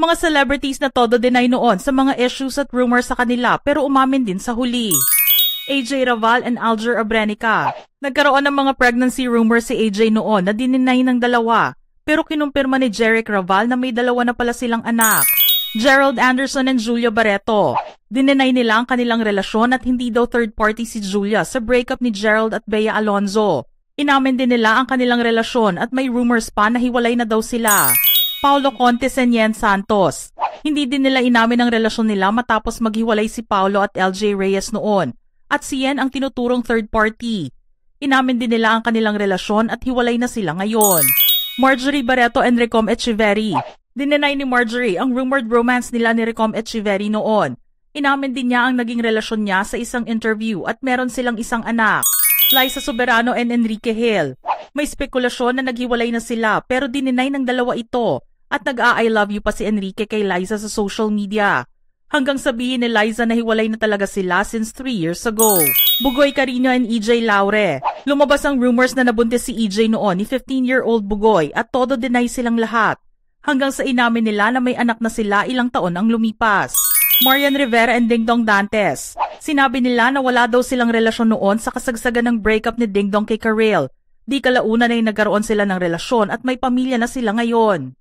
Mga celebrities na todo deny noon sa mga issues at rumors sa kanila pero umamin din sa huli. AJ Raval and Alger Abrenica. Nagkaroon ng mga pregnancy rumors si AJ noon na dininay ng dalawa pero kinumpirma ni Jeric Raval na may dalawa na pala silang anak. Gerald Anderson and Julia Barreto. Dininay nila ang kanilang relasyon at hindi daw third party si Julia sa breakup ni Gerald at Bea Alonzo. Inamin din nila ang kanilang relasyon at may rumors pa na hiwalay na daw sila. Paulo Contes and Yen Santos. Hindi din nila inamin ang relasyon nila matapos maghiwalay si Paulo at LJ Reyes noon at si Yen ang tinuturong third party. Inamin din nila ang kanilang relasyon at hiwalay na sila ngayon. Marjorie Barreto and Recom Echeverry. Dininay ni Marjorie ang rumored romance nila ni Recom Echeverry noon. Inamin din niya ang naging relasyon niya sa isang interview at meron silang isang anak. Liza Soberano and Enrique Hill. May spekulasyon na naghiwalay na sila pero dininay ng dalawa ito at nag-I love you pa si Enrique kay Liza sa social media. Hanggang sabihin ni Liza na hiwalay na talaga sila since 3 years ago. Bugoy Carino and EJ Laure. Lumabas ang rumors na nabuntis si EJ noon ni 15-year-old Bugoy at todo deny silang lahat. Hanggang sa inamin nila na may anak na sila ilang taon ang lumipas. Marian Rivera and Dingdong Dantes. Sinabi nila na wala daw silang relasyon noon sa kasagsagan ng breakup ni Dingdong kay Karel. Di kalaunan ay nagkaroon sila ng relasyon at may pamilya na sila ngayon.